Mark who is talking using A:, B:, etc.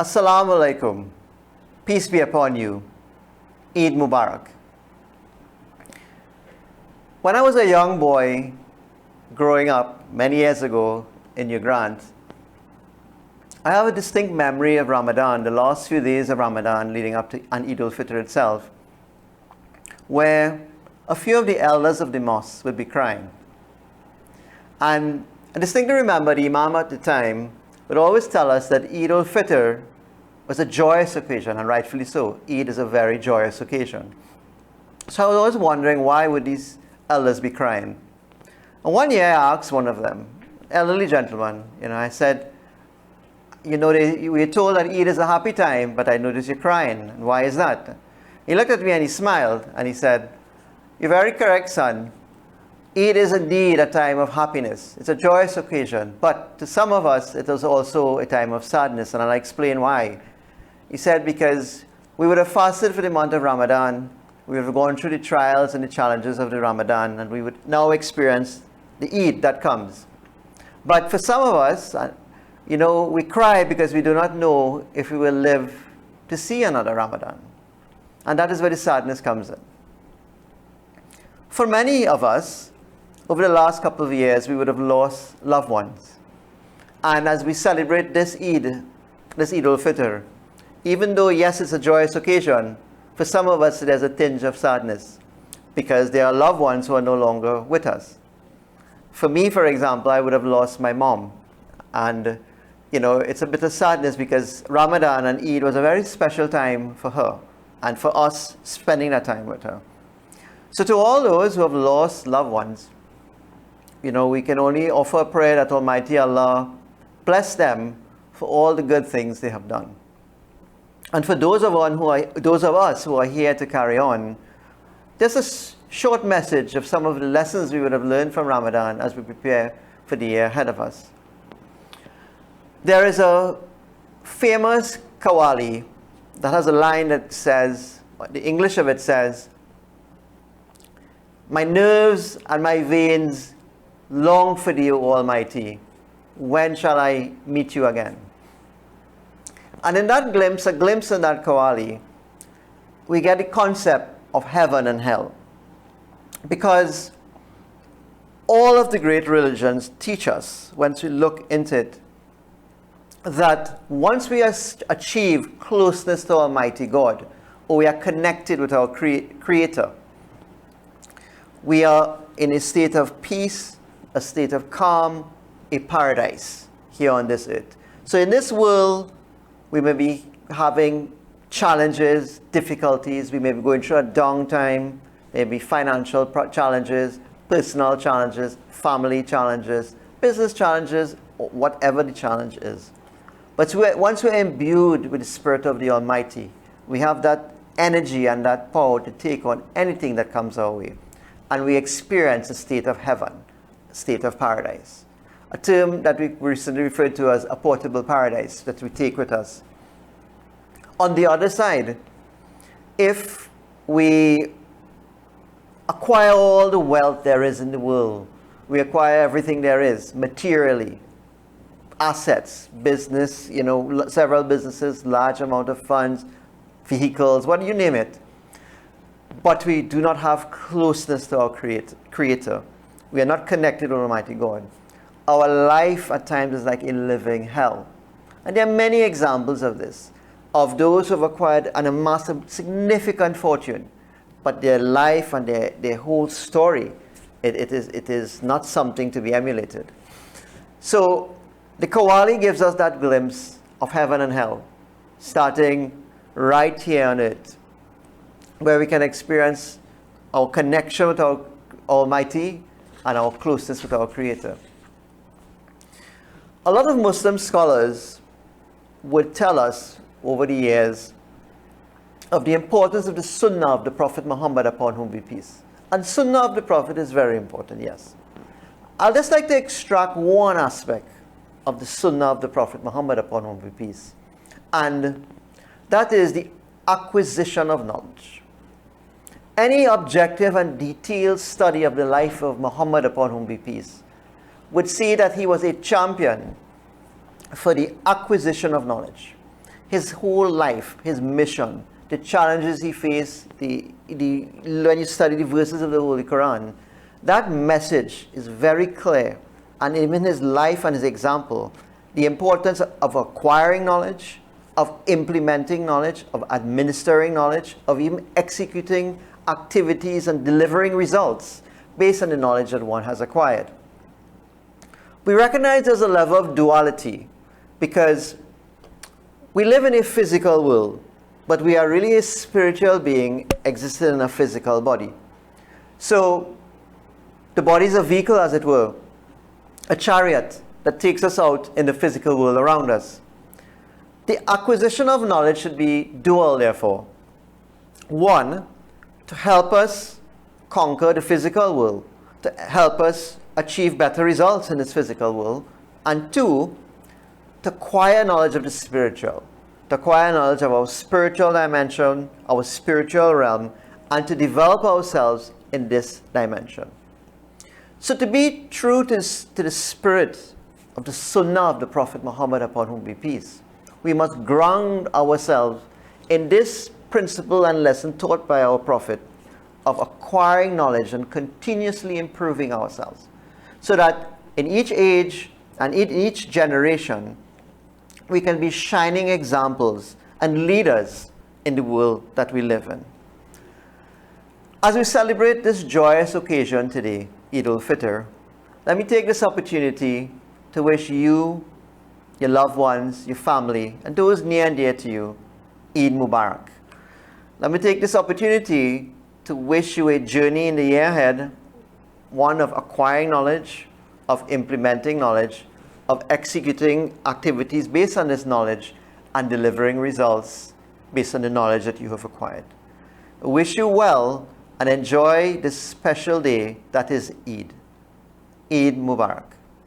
A: Assalamu alaikum. Peace be upon you. Eid Mubarak. When I was a young boy growing up many years ago in New Grant, I have a distinct memory of Ramadan, the last few days of Ramadan leading up to Eid al-Fitr itself, where a few of the elders of the mosque would be crying. And I distinctly remember the Imam at the time would always tell us that Eid al-Fitr was a joyous occasion, and rightfully so. Eid is a very joyous occasion. So I was always wondering, why would these elders be crying? And one year I asked one of them, elderly gentleman, I said, we are told that Eid is a happy time, but I notice you're crying. And why is that? He looked at me and he smiled and he said, "You're very correct, son. Eid is indeed a time of happiness. It's a joyous occasion, but to some of us, it is also a time of sadness, and I'll explain why." He said, because we would have fasted for the month of Ramadan, we would have gone through the trials and the challenges of the Ramadan, and we would now experience the Eid that comes. But for some of us, we cry because we do not know if we will live to see another Ramadan. And that is where the sadness comes in. For many of us, over the last couple of years, we would have lost loved ones. And as we celebrate this Eid al-Fitr, even though, yes, it's a joyous occasion, for some of us there's a tinge of sadness because there are loved ones who are no longer with us. For me, for example, I would have lost my mom. And, it's a bit of sadness because Ramadan and Eid was a very special time for her and for us spending that time with her. So to all those who have lost loved ones, we can only offer a prayer that Almighty Allah bless them for all the good things they have done. And for those of us who are here to carry on, there's a short message of some of the lessons we would have learned from Ramadan as we prepare for the year ahead of us. There is a famous Qawwali that has a line that says, the English of it says, "My nerves and my veins long for thee, O Almighty. When shall I meet you again?" And in that glimpse, a glimpse in that Qawwali, we get the concept of heaven and hell. Because all of the great religions teach us, once we look into it, that once we achieve closeness to Almighty God, or we are connected with our Creator, we are in a state of peace, a state of calm, a paradise here on this earth. So in this world, we may be having challenges, difficulties. We may be going through a downtime, maybe financial challenges, personal challenges, family challenges, business challenges, or whatever the challenge is. But once we're imbued with the Spirit of the Almighty, we have that energy and that power to take on anything that comes our way. And we experience a state of heaven, a state of paradise. A term that we recently referred to as a portable paradise that we take with us. On the other side, if we acquire all the wealth there is in the world, we acquire everything there is materially, assets, business, several businesses, large amount of funds, vehicles, what you name it, but we do not have closeness to our Creator. We are not connected with Almighty God. Our life at times is like a living hell. And there are many examples of this, of those who have acquired and amassed a significant fortune, but their life and their whole story, it is not something to be emulated. So the Qawwali gives us that glimpse of heaven and hell, starting right here on earth, where we can experience our connection with our Almighty and our closeness with our Creator. A lot of Muslim scholars would tell us over the years of the importance of the Sunnah of the Prophet Muhammad, upon whom be peace. And Sunnah of the Prophet is very important, yes. I'll just like to extract one aspect of the Sunnah of the Prophet Muhammad, upon whom be peace. And that is the acquisition of knowledge. Any objective and detailed study of the life of Muhammad, upon whom be peace, would see that he was a champion for the acquisition of knowledge. his whole life, his mission, the challenges he faced, when you study the verses of the Holy Quran, that message is very clear. And even his life and his example, the importance of acquiring knowledge, of implementing knowledge, of administering knowledge, of even executing activities and delivering results based on the knowledge that one has acquired. We recognize there's a level of duality because we live in a physical world, but we are really a spiritual being existing in a physical body. So the body is a vehicle, as it were, a chariot that takes us out in the physical world around us. The acquisition of knowledge should be dual, therefore. One, to help us conquer the physical world, to help us achieve better results in this physical world. And two, to acquire knowledge of the spiritual, to acquire knowledge of our spiritual dimension, our spiritual realm, and to develop ourselves in this dimension. So to be true to the spirit of the Sunnah of the Prophet Muhammad, upon whom be peace, we must ground ourselves in this principle and lesson taught by our Prophet of acquiring knowledge and continuously improving ourselves, so that in each age and in each generation, we can be shining examples and leaders in the world that we live in. As we celebrate this joyous occasion today, Eid al-Fitr, let me take this opportunity to wish you, your loved ones, your family, and those near and dear to you, Eid Mubarak. Let me take this opportunity to wish you a journey in the year ahead, one of acquiring knowledge, of implementing knowledge, of executing activities based on this knowledge, and delivering results based on the knowledge that you have acquired. I wish you well and enjoy this special day that is Eid. Eid Mubarak.